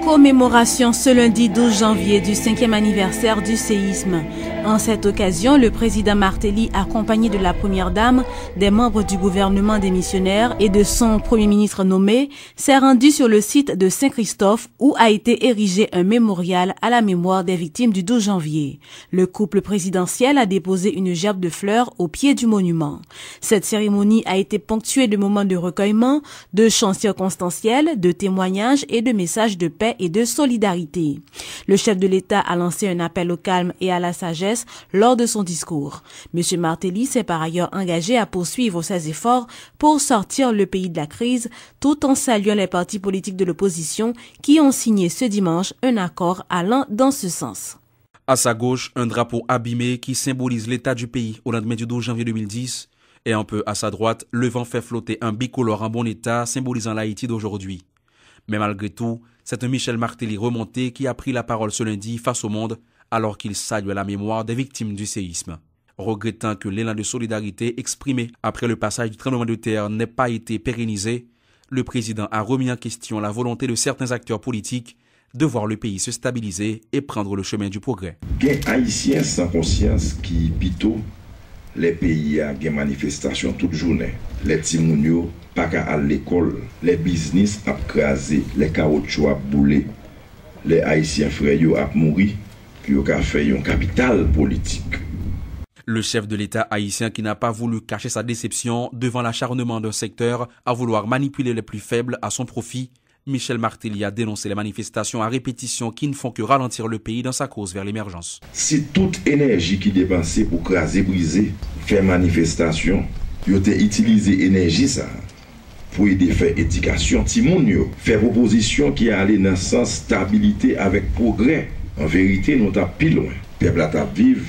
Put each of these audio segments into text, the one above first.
Commémoration ce lundi 12 janvier du 5e anniversaire du séisme. En cette occasion, le président Martelly, accompagné de la première dame, des membres du gouvernement démissionnaire et de son premier ministre nommé, s'est rendu sur le site de Saint-Christophe où a été érigé un mémorial à la mémoire des victimes du 12 janvier. Le couple présidentiel a déposé une gerbe de fleurs au pied du monument. Cette cérémonie a été ponctuée de moments de recueillement, de chants circonstanciels, de témoignages et de messages de paix et de solidarité. Le chef de l'État a lancé un appel au calme et à la sagesse lors de son discours. M. Martelly s'est par ailleurs engagé à poursuivre ses efforts pour sortir le pays de la crise, tout en saluant les partis politiques de l'opposition qui ont signé ce dimanche un accord allant dans ce sens. À sa gauche, un drapeau abîmé qui symbolise l'état du pays au lendemain du 12 janvier 2010. Et un peu à sa droite, le vent fait flotter un bicolore en bon état symbolisant l'Haïti d'aujourd'hui. Mais malgré tout, c'est un Michel Martelly remonté qui a pris la parole ce lundi face au monde alors qu'il salue la mémoire des victimes du séisme. Regrettant que l'élan de solidarité exprimé après le passage du tremblement de terre n'ait pas été pérennisé, le président a remis en question la volonté de certains acteurs politiques de voir le pays se stabiliser et prendre le chemin du progrès. Les Haïtiens sans conscience qui pito les pays à des manifestations toute journée. Les timounio pas à l'école, les business à craser, les caoutchoucs à bouler, les Haïtiens frères à mourir, puis au fait un capital politique. Le chef de l'État haïtien qui n'a pas voulu cacher sa déception devant l'acharnement d'un secteur à vouloir manipuler les plus faibles à son profit, Michel Martelly a dénoncé les manifestations à répétition qui ne font que ralentir le pays dans sa course vers l'émergence. Si toute énergie qui dépensée pour craser, briser, faire manifestation, il a utilisé énergie ça pour aider faire éducation timounio, faire proposition qui allait dans le sens stabilité avec progrès. En vérité, nous sommes plus loin. Les peuple à vivre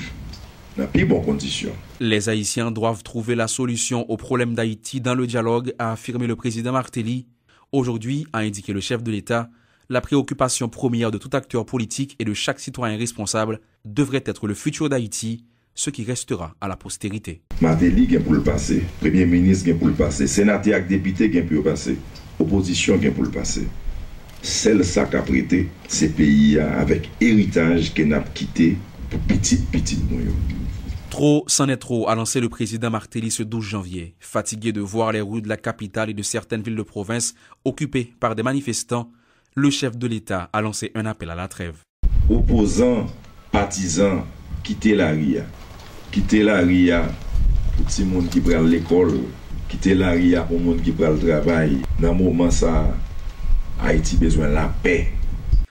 dans plus bonnes conditions. Les Haïtiens doivent trouver la solution au problème d'Haïti dans le dialogue, a affirmé le président Martelly. Aujourd'hui, a indiqué le chef de l'État, la préoccupation première de tout acteur politique et de chaque citoyen responsable devrait être le futur d'Haïti, ce qui restera à la postérité. Martelly est pour le passé, Premier ministre est pour le passé, sénateur et député est pour le passé, opposition est pour le passé. Celle ça qu'a prêté ces pays avec héritage qu'on a quitté pour petit nous. Trop, c'en est trop, a lancé le président Martelly ce 12 janvier. Fatigué de voir les rues de la capitale et de certaines villes de province occupées par des manifestants, le chef de l'État a lancé un appel à la trêve. Opposants, partisans, quittez la RIA. Quittez la RIA pour tout le monde qui prend l'école. Quittez la RIA pour le monde qui prend le travail. Dans le moment ça, Haïti a besoin de la paix.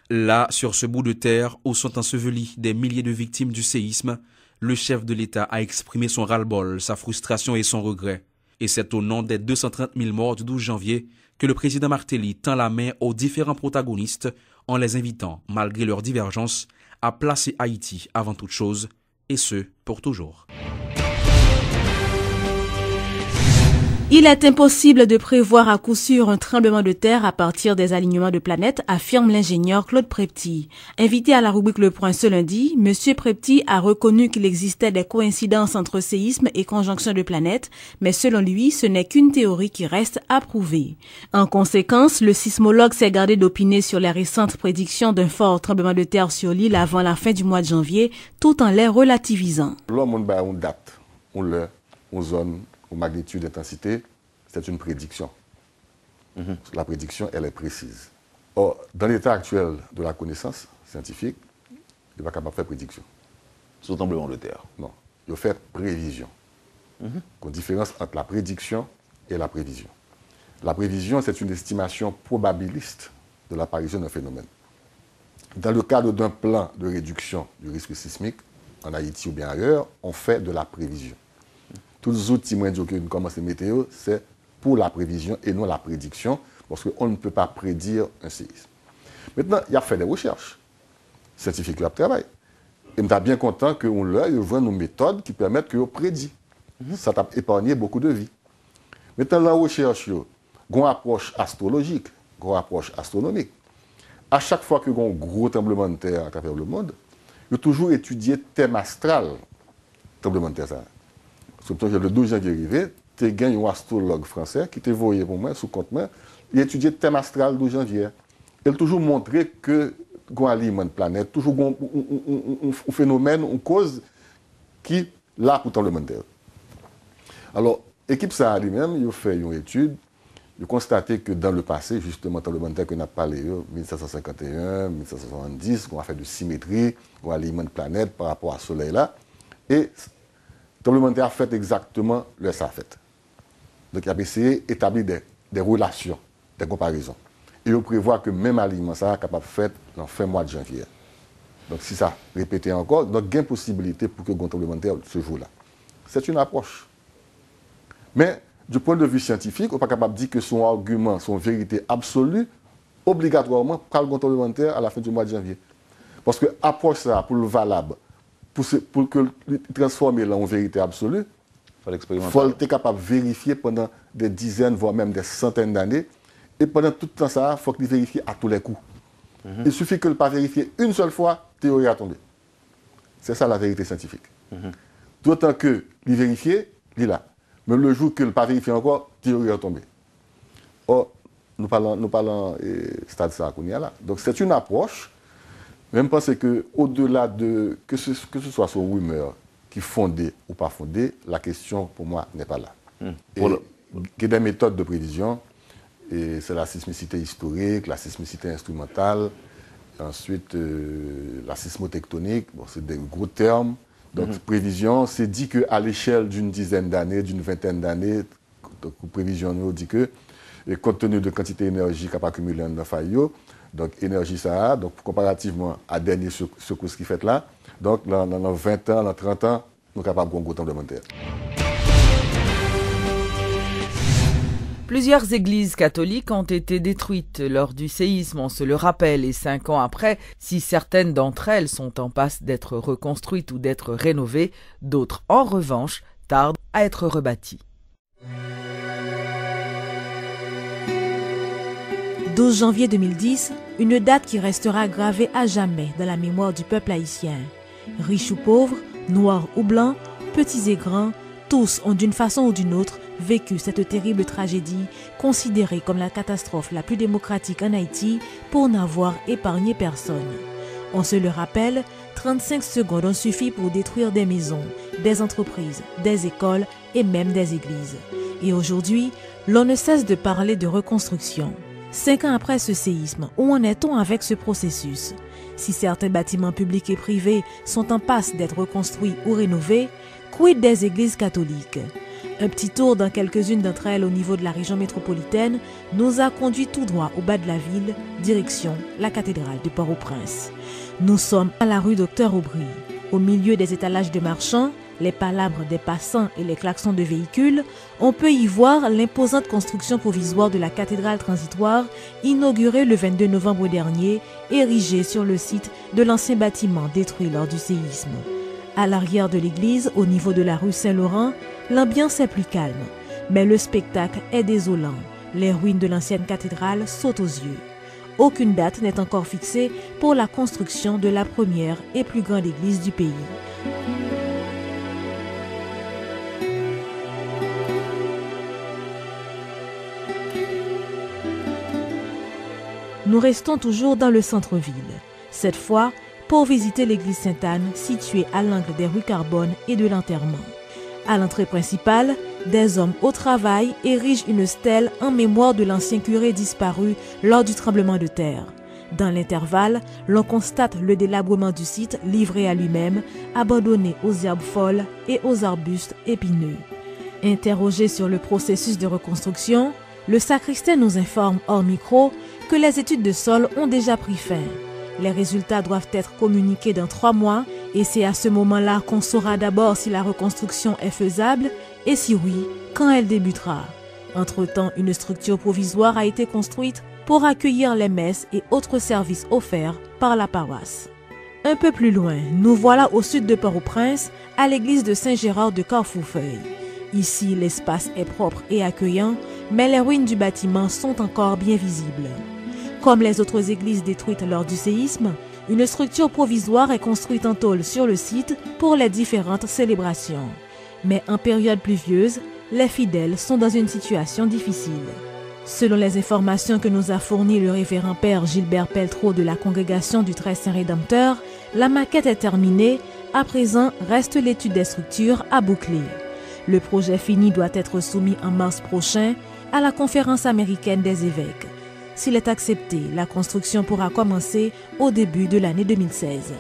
Là, sur ce bout de terre où sont ensevelis des milliers de victimes du séisme, le chef de l'État a exprimé son ras-le-bol, sa frustration et son regret. Et c'est au nom des 230 000 morts du 12 janvier que le président Martelly tend la main aux différents protagonistes en les invitant, malgré leurs divergences, à placer Haïti avant toute chose, et ce, pour toujours. Il est impossible de prévoir à coup sûr un tremblement de terre à partir des alignements de planètes, affirme l'ingénieur Claude Prepty. Invité à la rubrique Le Point ce lundi, M. Prepty a reconnu qu'il existait des coïncidences entre séisme et conjonction de planètes, mais selon lui, ce n'est qu'une théorie qui reste à prouver. En conséquence, le sismologue s'est gardé d'opiner sur les récentes prédictions d'un fort tremblement de terre sur l'île avant la fin du mois de janvier, tout en les relativisant. L'homme a une date, une zone, une magnitude d'intensité, c'est une prédiction. La prédiction, elle est précise. Or, dans l'état actuel de la connaissance scientifique, il n'est pas capable de faire prédiction. Sur le tremblement de terre? Non, il fait prévision. Il y a une différence entre la prédiction et la prévision. La prévision, c'est une estimation probabiliste de l'apparition d'un phénomène. Dans le cadre d'un plan de réduction du risque sismique, en Haïti ou bien ailleurs, on fait de la prévision. Tous les outils que nous commençons à météo, c'est pour la prévision et non la prédiction, parce qu'on ne peut pas prédire un séisme. Maintenant, il y a fait des recherches scientifiques qui travaillent. Et je suis bien content qu'on leur voit nos méthodes qui permettent qu'on prédit. Ça t'a épargné beaucoup de vies. Maintenant, la recherche, il y a une approche astrologique, une approche astronomique. À chaque fois qu'il y a un gros tremblement de terre à travers le monde, il y a toujours étudié le thème astral tremblement de terre. Surtout le 12 janvier arrivé, tu as gagné un astrologue français qui t'a envoyé pour moi, sous compte moi, il a étudié le thème astral 12 janvier. elle toujours montré que qu'on alimente la planète, toujours un phénomène, une cause qui là pour tremblement de terre. Alors, l'équipe ça lui-même, il a fait une étude, il a constaté que dans le passé, justement, tremblement de terre qu'on a parlé, 1751, 1770, on a fait de symétrie, on alimente la planète par rapport à ce soleil-là, et tremblement de terre a fait exactement le ça fait. Donc, il a essayé d'établir des relations, des comparaisons. Et on prévoit que même aliment ça est capable de faire dans fin mois de janvier. Donc, si ça répétait encore, donc il y a une possibilité pour que le tremblement de terre ce jour-là. C'est une approche. Mais, du point de vue scientifique, on n'est pas capable de dire que son argument, son vérité absolue, obligatoirement, parle de tremblement de terre à la fin du mois de janvier. Parce que l'approche ça, pour le valable, pour que le transformer en vérité absolue, il faut être capable de vérifier pendant des dizaines, voire même des centaines d'années. Et pendant tout le temps, ça, il faut qu'il vérifie à tous les coups. Il suffit que le pas vérifier une seule fois, théorie a tombé. C'est ça la vérité scientifique. D'autant que il vérifier, il est là. Mais le jour que le pas vérifier encore, théorie a tombé. Or, nous parlons stade ça qu'on y a là. Donc c'est une approche. Même penser que au-delà de que ce soit sur rumeur qui fondée ou pas fondée, la question pour moi n'est pas là. Il y a des méthodes de prévision. Et c'est la sismicité historique, la sismicité instrumentale, ensuite la sismotectonique, bon, c'est des gros termes. Donc prévision, c'est dit qu'à l'échelle d'une dizaine d'années, d'une vingtaine d'années, prévision nous dit que, et compte tenu de quantité d'énergie qu'a accumulée dans le faillot, donc énergie ça a, donc comparativement à dernier secousse qui fait là, donc dans 20 ans, dans 30 ans, nous sommes capables de gros tremblement de terre. Plusieurs églises catholiques ont été détruites lors du séisme, on se le rappelle, et 5 ans après, si certaines d'entre elles sont en passe d'être reconstruites ou d'être rénovées, d'autres, en revanche, tardent à être rebâties. 12 janvier 2010, une date qui restera gravée à jamais dans la mémoire du peuple haïtien. Riches ou pauvres, noirs ou blancs, petits et grands, tous ont d'une façon ou d'une autre vécu cette terrible tragédie, considérée comme la catastrophe la plus démocratique en Haïti pour n'avoir épargné personne. On se le rappelle, 35 secondes ont suffi pour détruire des maisons, des entreprises, des écoles et même des églises. Et aujourd'hui, l'on ne cesse de parler de reconstruction. 5 ans après ce séisme, où en est-on avec ce processus? Si certains bâtiments publics et privés sont en passe d'être reconstruits ou rénovés, quid des églises catholiques? Un petit tour dans quelques-unes d'entre elles au niveau de la région métropolitaine nous a conduit tout droit au bas de la ville, direction la cathédrale de Port-au-Prince. Nous sommes à la rue Docteur Aubry. Au milieu des étalages de marchands, les palabres des passants et les klaxons de véhicules, on peut y voir l'imposante construction provisoire de la cathédrale transitoire inaugurée le 22 novembre dernier, érigée sur le site de l'ancien bâtiment détruit lors du séisme. À l'arrière de l'église, au niveau de la rue Saint-Laurent, l'ambiance est plus calme, mais le spectacle est désolant. Les ruines de l'ancienne cathédrale sautent aux yeux. Aucune date n'est encore fixée pour la construction de la première et plus grande église du pays. Nous restons toujours dans le centre-ville. Cette fois, pour visiter l'église Sainte-Anne située à l'angle des rues Carbone et de l'Enterrement. À l'entrée principale, des hommes au travail érigent une stèle en mémoire de l'ancien curé disparu lors du tremblement de terre. Dans l'intervalle, l'on constate le délabrement du site livré à lui-même, abandonné aux herbes folles et aux arbustes épineux. Interrogé sur le processus de reconstruction, le sacristain nous informe hors micro que les études de sol ont déjà pris fin. Les résultats doivent être communiqués dans 3 mois et c'est à ce moment-là qu'on saura d'abord si la reconstruction est faisable et si oui, quand elle débutera. Entre-temps, une structure provisoire a été construite pour accueillir les messes et autres services offerts par la paroisse. Un peu plus loin, nous voilà au sud de Port-au-Prince, à l'église de Saint-Gérard de Carrefourfeuille. Ici, l'espace est propre et accueillant, mais les ruines du bâtiment sont encore bien visibles. Comme les autres églises détruites lors du séisme, une structure provisoire est construite en tôle sur le site pour les différentes célébrations. Mais en période pluvieuse, les fidèles sont dans une situation difficile. Selon les informations que nous a fournies le révérend père Gilbert Peltreau de la congrégation du Très Saint Rédempteur, la maquette est terminée. À présent, reste l'étude des structures à boucler. Le projet fini doit être soumis en mars prochain à la conférence américaine des évêques. S'il est accepté, la construction pourra commencer au début de l'année 2016.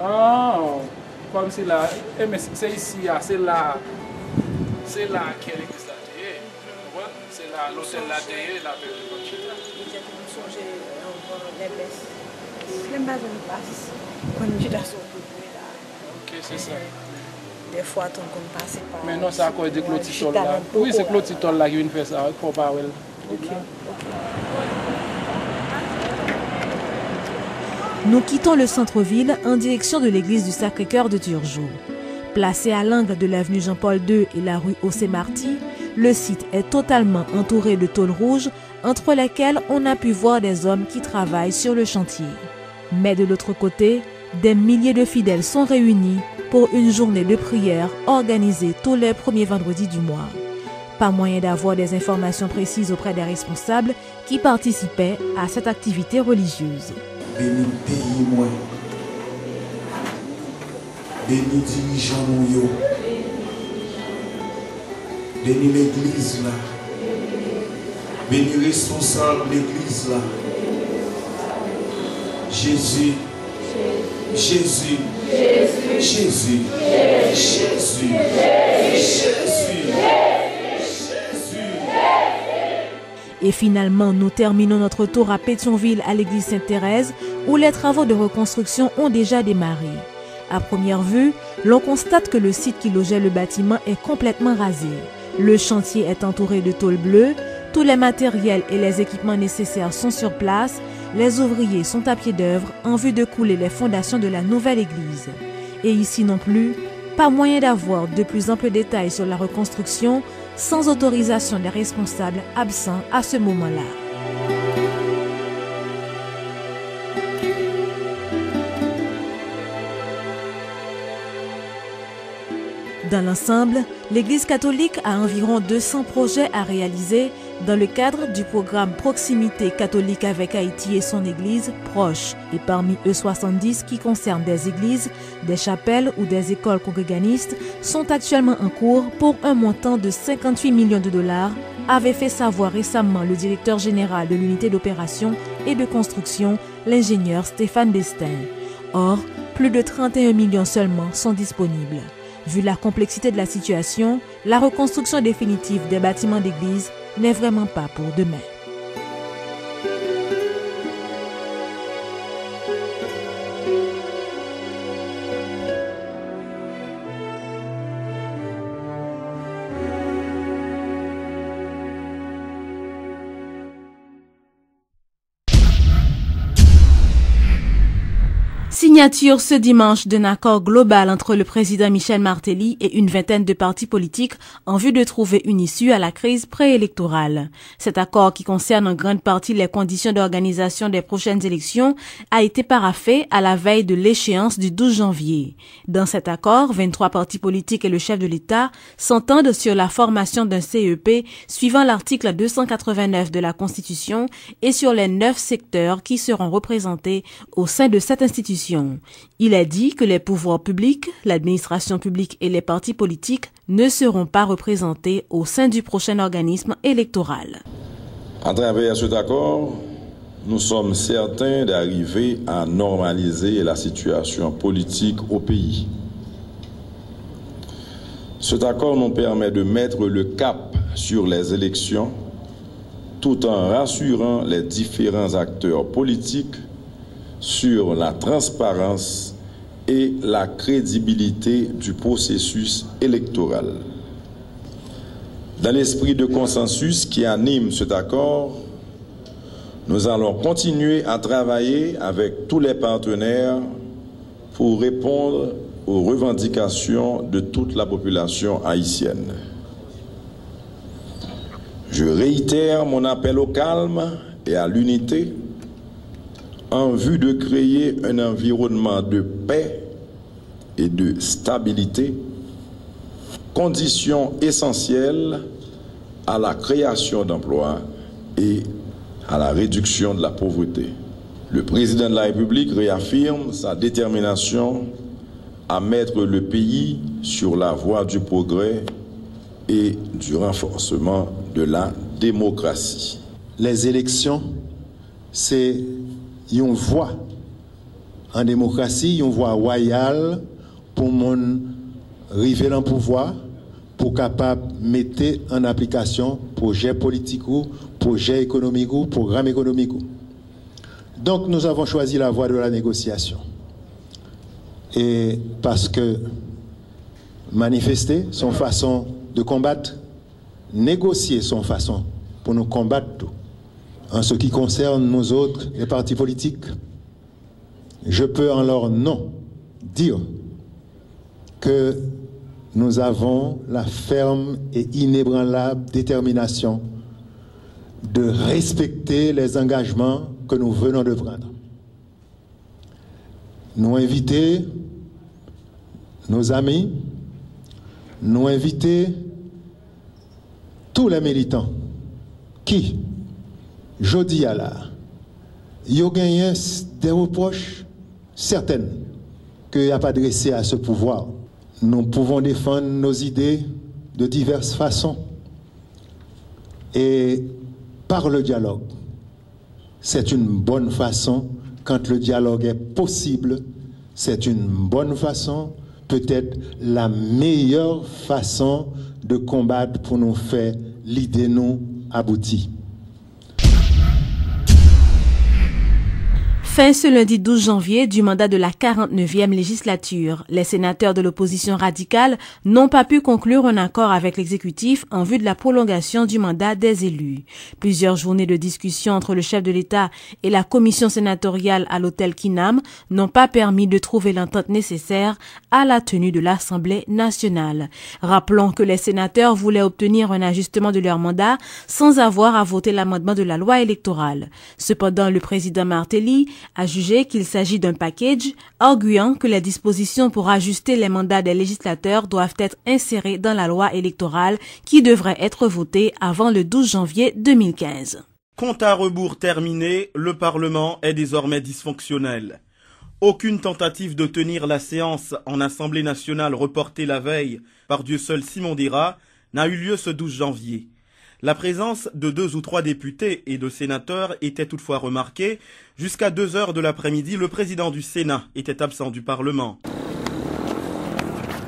Ah, comme c'est là, mais c'est ici, c'est là qu'elle existe. C'est là, l'hôtel là, la ok, c'est ça. Des fois, ton compte passe pas. Mais non, c'est à cause de Clotitol là. Oui, c'est Clotitol là qui vient faire ça. Faut pas, ok. Nous quittons le centre-ville en direction de l'église du Sacré-Cœur de Turgeau. Placé à l'angle de l'avenue Jean-Paul II et la rue Océ-Marty, le site est totalement entouré de tôles rouges entre lesquelles on a pu voir des hommes qui travaillent sur le chantier. Mais de l'autre côté, des milliers de fidèles sont réunis pour une journée de prière organisée tous les premiers vendredis du mois. Pas moyen d'avoir des informations précises auprès des responsables qui participaient à cette activité religieuse. Béni pays moi, béni dirigeant nous, béni l'église là, béni responsable de l'église là. Jésus, Jésus, Jésus, Jésus, Jésus, Jésus. Et finalement, nous terminons notre tour à Pétionville à l'église Sainte-Thérèse où les travaux de reconstruction ont déjà démarré. À première vue, l'on constate que le site qui logeait le bâtiment est complètement rasé. Le chantier est entouré de tôles bleues, tous les matériels et les équipements nécessaires sont sur place, les ouvriers sont à pied d'œuvre en vue de couler les fondations de la nouvelle église. Et ici non plus, pas moyen d'avoir de plus amples détails sur la reconstruction sans autorisation des responsables absents à ce moment-là. Dans l'ensemble, l'Église catholique a environ 200 projets à réaliser dans le cadre du programme Proximité catholique avec Haïti et son Église proche. Et parmi eux, 70 qui concernent des églises, des chapelles ou des écoles congréganistes sont actuellement en cours pour un montant de 58 millions de dollars, avait fait savoir récemment le directeur général de l'unité d'opération et de construction, l'ingénieur Stéphane Bestin. Or, plus de 31 millions seulement sont disponibles. Vu la complexité de la situation, la reconstruction définitive des bâtiments d'église n'est vraiment pas pour demain. Signature ce dimanche d'un accord global entre le président Michel Martelly et une vingtaine de partis politiques en vue de trouver une issue à la crise préélectorale. Cet accord, qui concerne en grande partie les conditions d'organisation des prochaines élections, a été paraphé à la veille de l'échéance du 12 janvier. Dans cet accord, 23 partis politiques et le chef de l'État s'entendent sur la formation d'un CEP suivant l'article 289 de la Constitution et sur les 9 secteurs qui seront représentés au sein de cette institution. Il est dit que les pouvoirs publics, l'administration publique et les partis politiques ne seront pas représentés au sein du prochain organisme électoral. À travers cet accord, nous sommes certains d'arriver à normaliser la situation politique au pays. Cet accord nous permet de mettre le cap sur les élections tout en rassurant les différents acteurs politiques sur la transparence et la crédibilité du processus électoral. Dans l'esprit de consensus qui anime cet accord, nous allons continuer à travailler avec tous les partenaires pour répondre aux revendications de toute la population haïtienne. Je réitère mon appel au calme et à l'unité en vue de créer un environnement de paix et de stabilité, condition essentielle à la création d'emplois et à la réduction de la pauvreté. Le président de la République réaffirme sa détermination à mettre le pays sur la voie du progrès et du renforcement de la démocratie. Les élections, c'est une voie en démocratie, une voie royale pour mon arriver dans le pouvoir, pour capable mettre en application projet politique, projet économique, programme économique. Donc nous avons choisi la voie de la négociation. Et parce que manifester son façon de combattre, négocier son façon pour nous combattre tout. En ce qui concerne nous autres, les partis politiques, je peux en leur nom dire que nous avons la ferme et inébranlable détermination de respecter les engagements que nous venons de prendre. Nous inviter nos amis, nous inviter tous les militants qui, jeudi à la, ils ont gagné des reproches certaines qu'il n'y a pas adressé à ce pouvoir. Nous pouvons défendre nos idées de diverses façons. Et par le dialogue, c'est une bonne façon. Quand le dialogue est possible, c'est une bonne façon, peut-être la meilleure façon de combattre pour nous faire l'idée nous aboutir. Fin ce lundi 12 janvier du mandat de la 49e législature. Les sénateurs de l'opposition radicale n'ont pas pu conclure un accord avec l'exécutif en vue de la prolongation du mandat des élus. Plusieurs journées de discussion entre le chef de l'État et la commission sénatoriale à l'hôtel Kinam n'ont pas permis de trouver l'entente nécessaire à la tenue de l'Assemblée nationale. Rappelons que les sénateurs voulaient obtenir un ajustement de leur mandat sans avoir à voter l'amendement de la loi électorale. Cependant, le président Martelly a jugé qu'il s'agit d'un package, arguant que les dispositions pour ajuster les mandats des législateurs doivent être insérées dans la loi électorale qui devrait être votée avant le 12 janvier 2015. Compte à rebours terminé, le Parlement est désormais dysfonctionnel. Aucune tentative de tenir la séance en Assemblée nationale reportée la veille par Dieu seul Simon Dira n'a eu lieu ce 12 janvier. La présence de 2 ou 3 députés et de sénateurs était toutefois remarquée. Jusqu'à 2 heures de l'après-midi, le président du Sénat était absent du Parlement.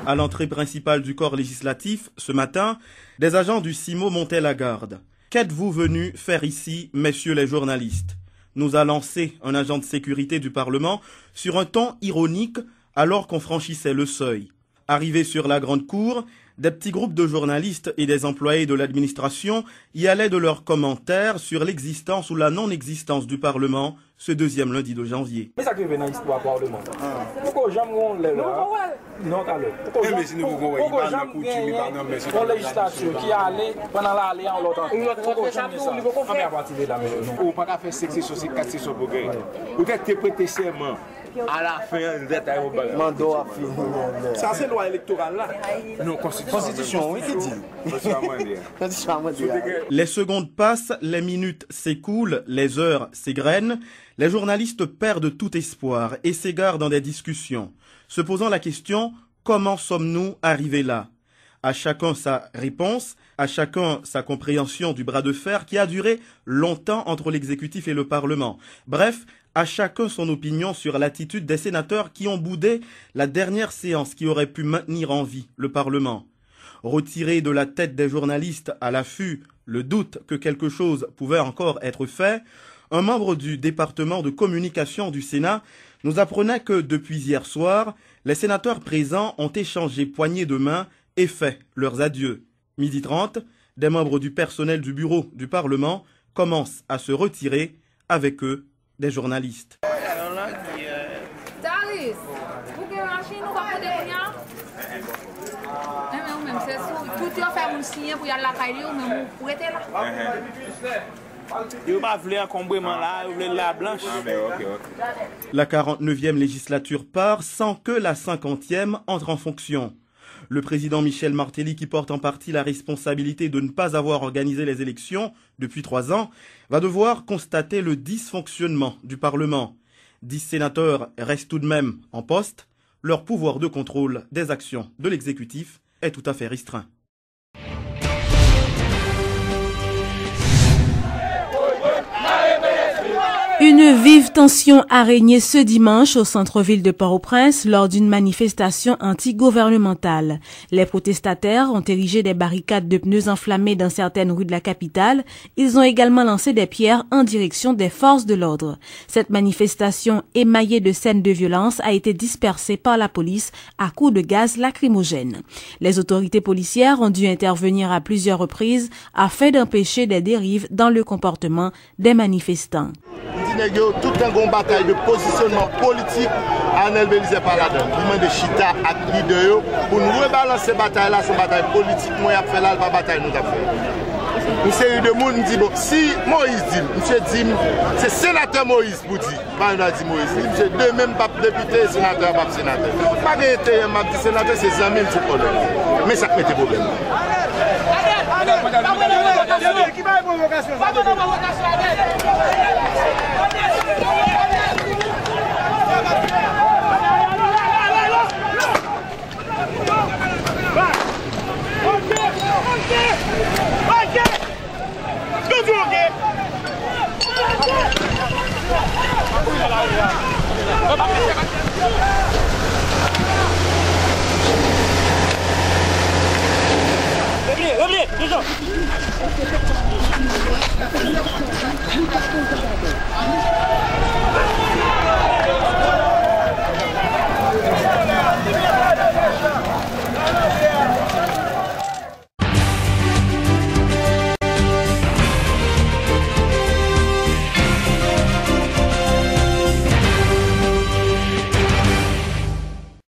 À l'entrée principale du corps législatif, ce matin, des agents du CIMO montaient la garde. « Qu'êtes-vous venus faire ici, messieurs les journalistes ?» nous a lancé un agent de sécurité du Parlement sur un ton ironique alors qu'on franchissait le seuil. Arrivé sur la grande cour, des petits groupes de journalistes et des employés de l'administration y allaient de leurs commentaires sur l'existence ou la non-existence du Parlement ce 2e lundi de janvier. Mais ça qui vient dans l'histoire Parlement. Pourquoi jamais on l'a là? Non, allez. Pourquoi jamais on législature qui allait pendant l'allée en l'autre. Pourquoi jamais ça? On va partir de la maison. On ne peut pas faire 5 sessions, 4 sessions pour gagner. Peut-être prêter serment. À la fin, ça c'est loi électorale là. Non, constitution, oui, qui dit. Les secondes passent, les minutes s'écoulent, les heures s'égrènent. Les journalistes perdent tout espoir et s'égarent dans des discussions, se posant la question « Comment sommes-nous arrivés là ?» À chacun sa réponse, à chacun sa compréhension du bras de fer qui a duré longtemps entre l'exécutif et le Parlement. Bref, à chacun son opinion sur l'attitude des sénateurs qui ont boudé la dernière séance qui aurait pu maintenir en vie le Parlement. Retiré de la tête des journalistes à l'affût le doute que quelque chose pouvait encore être fait, un membre du département de communication du Sénat nous apprenait que depuis hier soir, les sénateurs présents ont échangé poignées de main et fait leurs adieux. 12h30, des membres du personnel du bureau du Parlement commencent à se retirer, avec eux des journalistes. La 49e législature part sans que la 50e entre en fonction. Le président Michel Martelly, qui porte en partie la responsabilité de ne pas avoir organisé les élections depuis 3 ans, va devoir constater le dysfonctionnement du Parlement. 10 sénateurs restent tout de même en poste. Leur pouvoir de contrôle des actions de l'exécutif est tout à fait restreint. Une vive tension a régné ce dimanche au centre-ville de Port-au-Prince lors d'une manifestation anti-gouvernementale. Les protestataires ont érigé des barricades de pneus enflammés dans certaines rues de la capitale. Ils ont également lancé des pierres en direction des forces de l'ordre. Cette manifestation émaillée de scènes de violence a été dispersée par la police à coups de gaz lacrymogène. Les autorités policières ont dû intervenir à plusieurs reprises afin d'empêcher des dérives dans le comportement des manifestants. Tout un grand bataille de positionnement politique à Belize par là-dedans. Nous de Chita à leader pour nous rebalancer la bataille là, c'est une bataille politique. Moi, je fait là, la bataille nous a fait. Une série de monde dit bon, si Moïse dit, monsieur dit, c'est sénateur Moïse pour dire. Pas nous a dit Moïse. Monsieur deux même pas député, sénateur, pas sénateur. Pas d'intérêt, m'a dit sénateur, c'est 100 000 tout problème. Mais ça met des problèmes. Revenez,